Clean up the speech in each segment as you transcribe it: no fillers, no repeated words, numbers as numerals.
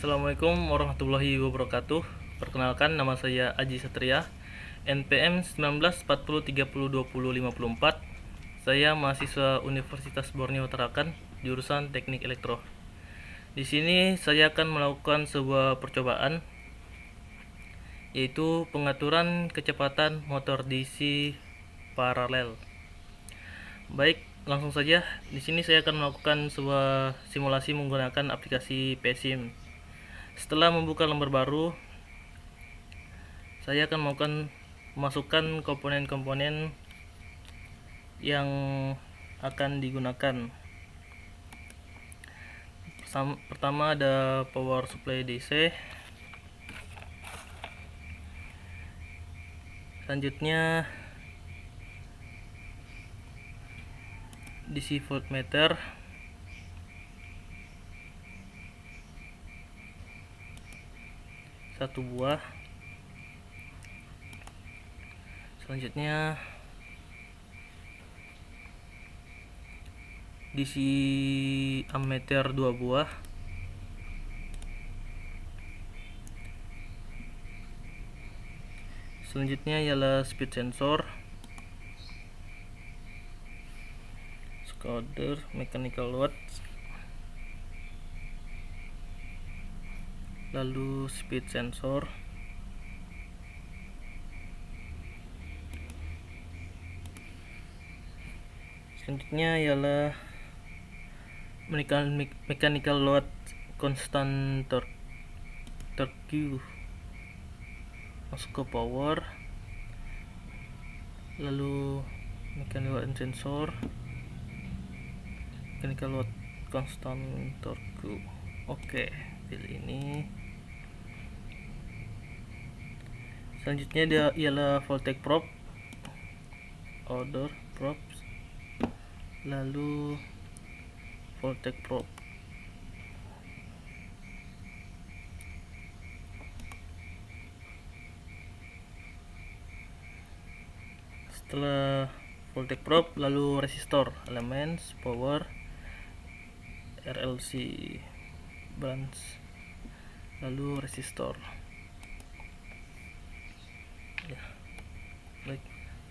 Assalamualaikum warahmatullahi wabarakatuh. Perkenalkan, nama saya Aji Satria, NPM 1940302054. Saya mahasiswa Universitas Borneo Tarakan, jurusan Teknik Elektro. Di sini saya akan melakukan sebuah percobaan, yaitu pengaturan kecepatan motor DC paralel. Baik, langsung saja. Di sini saya akan melakukan sebuah simulasi menggunakan aplikasi PSIM. Setelah membuka lembar baru, saya akan masukkan komponen-komponen yang akan digunakan. Pertama ada power supply DC. Selanjutnya DC voltmeter. Satu buah. Selanjutnya DC ammeter 2 buah. Selanjutnya ialah speed sensor, scoder, mechanical watts, lalu speed sensor, selanjutnya ialah mechanical load constant torque, masuk ke power, lalu mechanical load sensor, mechanical load constant torque. Oke, pilih ini. Selanjutnya dia ialah voltage probe, order probes, lalu voltage probe. Setelah voltage probe, lalu resistor, elements, power, RLC branch, lalu resistor. Ya, baik.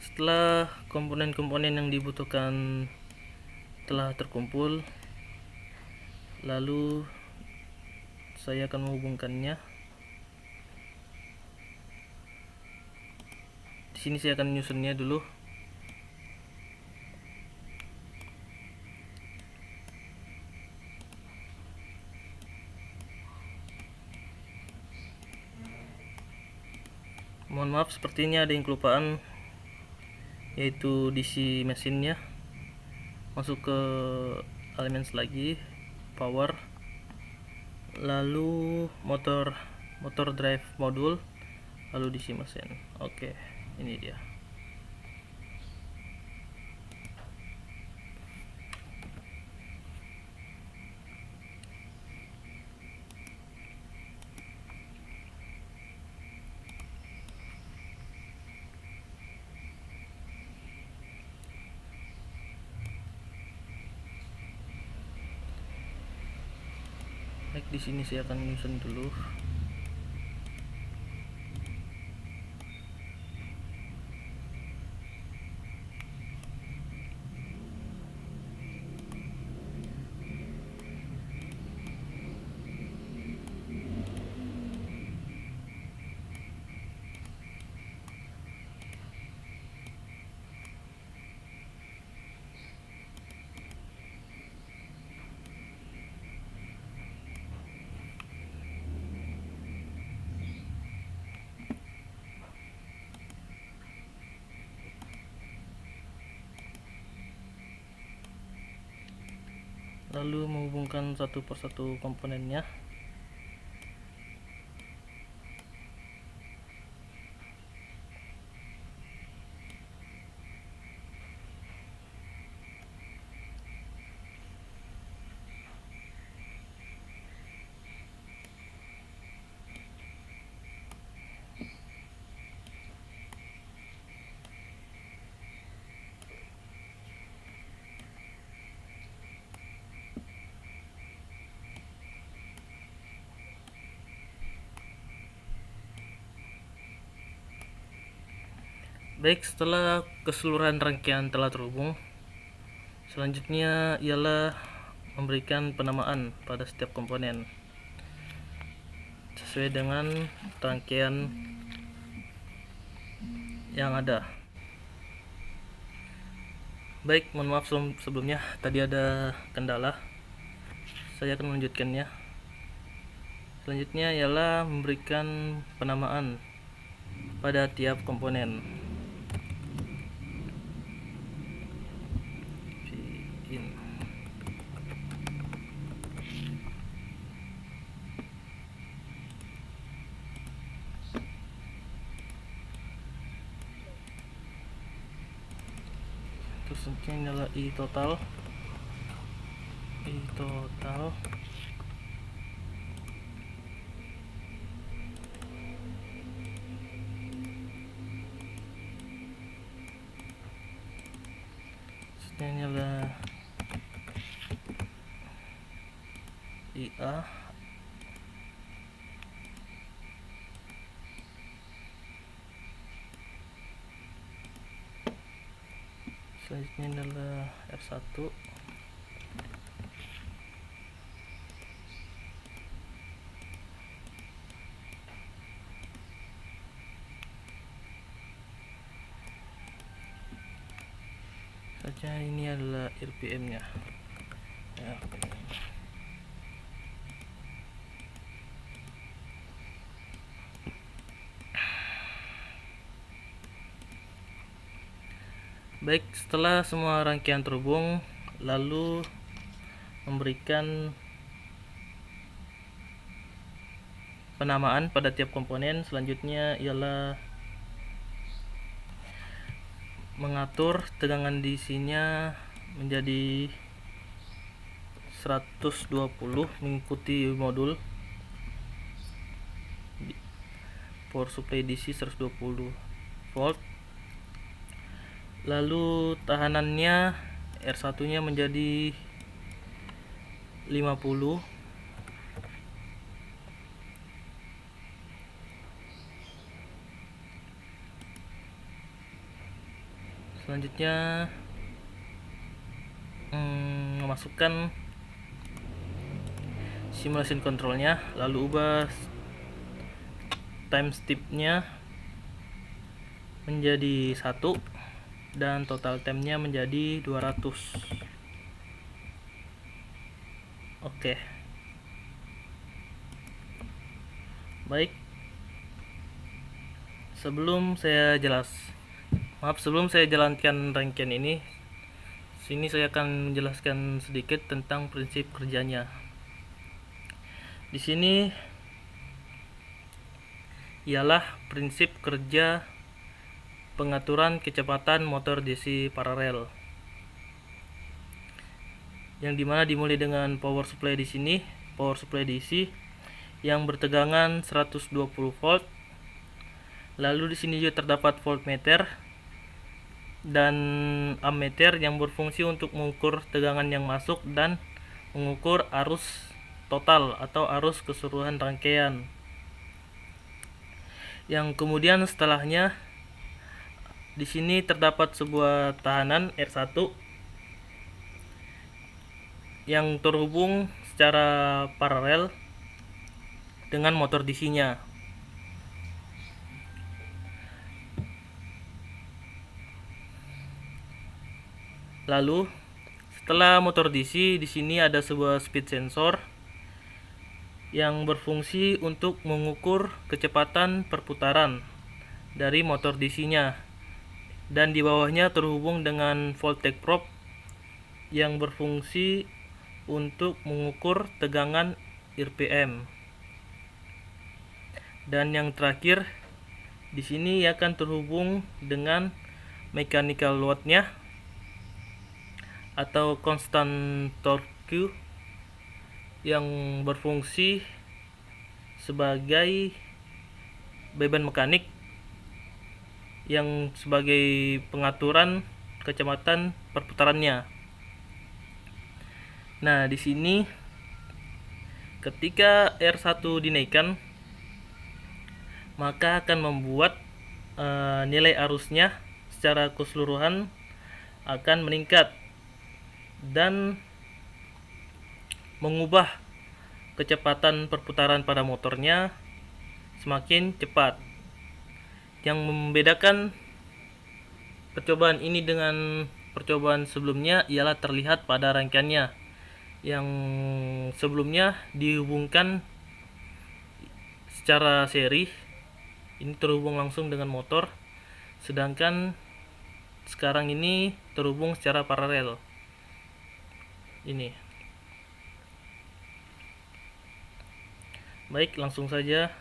Setelah komponen-komponen yang dibutuhkan telah terkumpul, lalu saya akan menghubungkannya. Di sini saya akan menyusunnya dulu. Mohon maaf, sepertinya ada yang kelupaan, yaitu DC mesinnya. Masuk ke elements lagi, power, lalu motor drive module, lalu DC mesin. Oke, ini dia. Baik, di sini saya akan menyusun dulu. Lalu menghubungkan satu persatu komponennya. Baik, setelah keseluruhan rangkaian telah terhubung, selanjutnya ialah memberikan penamaan pada setiap komponen sesuai dengan rangkaian yang ada. Baik, mohon maaf sebelumnya tadi ada kendala. Saya akan melanjutkannya. Selanjutnya ialah memberikan penamaan pada tiap komponen. Terus ini adalah I total. Ini adalah IA. Selanjutnya adalah R1. Saja ini adalah RPM nya ya. Baik, setelah semua rangkaian terhubung, lalu memberikan penamaan pada tiap komponen. Selanjutnya ialah mengatur tegangan DC-nya menjadi 120 mengikuti modul power supply DC 120 volt. Lalu tahanannya R1 nya menjadi 50. Selanjutnya memasukkan simulation controlnya, lalu ubah time step-nya menjadi 1 dan total time-nya menjadi 200. Oke. Baik. Sebelum saya jalankan rangkaian ini, sini saya akan menjelaskan sedikit tentang prinsip kerjanya. Di sini ialah prinsip kerja pengaturan kecepatan motor DC paralel, yang dimana dimulai dengan power supply di sini, power supply DC yang bertegangan 120 volt. Lalu di sini juga terdapat voltmeter dan ammeter yang berfungsi untuk mengukur tegangan yang masuk dan mengukur arus total atau arus keseluruhan rangkaian. Yang kemudian setelahnya di sini terdapat sebuah tahanan R1 yang terhubung secara paralel dengan motor DC-nya. Lalu setelah motor DC, di sini ada sebuah speed sensor yang berfungsi untuk mengukur kecepatan perputaran dari motor DC-nya, dan di bawahnya terhubung dengan voltage probe yang berfungsi untuk mengukur tegangan RPM. Dan yang terakhir di sini akan terhubung dengan mechanical load-nya atau constant torque yang berfungsi sebagai beban mekanik yang sebagai pengaturan kecepatan perputarannya. Nah, di sini ketika R1 dinaikkan, maka akan membuat nilai arusnya secara keseluruhan akan meningkat dan mengubah kecepatan perputaran pada motornya semakin cepat. Yang membedakan percobaan ini dengan percobaan sebelumnya ialah terlihat pada rangkaiannya. Yang sebelumnya dihubungkan secara seri, ini terhubung langsung dengan motor, sedangkan sekarang ini terhubung secara paralel. Ini. Baik, langsung saja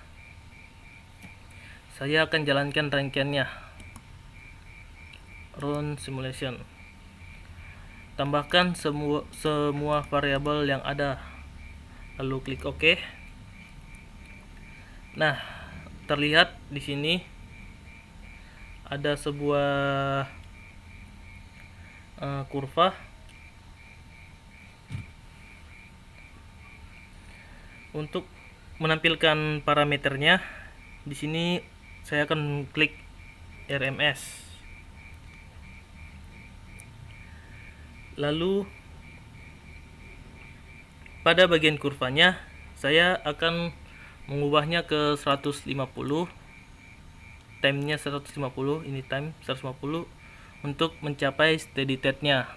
saya akan jalankan rangkaiannya. Run simulation. Tambahkan semua variabel yang ada, lalu klik OK. Nah, terlihat di sini ada sebuah kurva. Untuk menampilkan parameternya, di sini saya akan klik RMS. Lalu pada bagian kurvanya saya akan mengubahnya ke 150. Time-nya 150, ini time 150 untuk mencapai steady state-nya.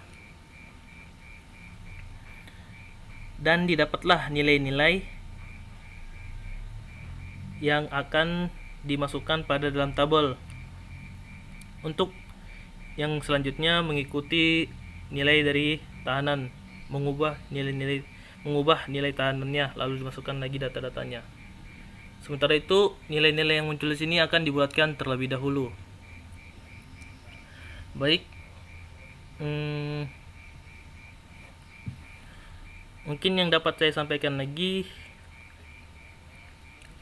Dan didapatlah nilai-nilai yang akan dimasukkan pada dalam tabel. Untuk yang selanjutnya mengikuti nilai dari tahanan, mengubah nilai tahanannya, lalu dimasukkan lagi data-datanya. Sementara itu nilai-nilai yang muncul di sini akan dibuatkan terlebih dahulu. Baik, mungkin yang dapat saya sampaikan lagi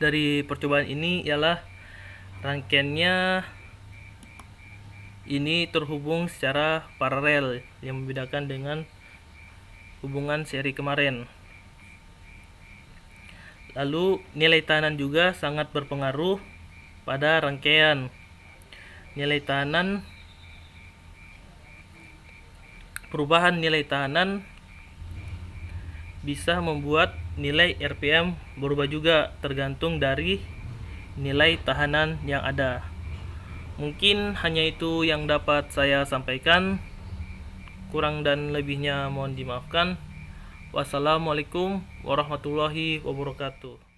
dari percobaan ini ialah rangkaiannya ini terhubung secara paralel, yang membedakan dengan hubungan seri kemarin. Lalu nilai tahanan juga sangat berpengaruh pada rangkaian. Nilai tahanan, perubahan nilai tahanan bisa membuat nilai RPM berubah juga, tergantung dari nilai tahanan yang ada. Mungkin hanya itu yang dapat saya sampaikan. Kurang dan lebihnya mohon dimaafkan. Wassalamualaikum warahmatullahi wabarakatuh.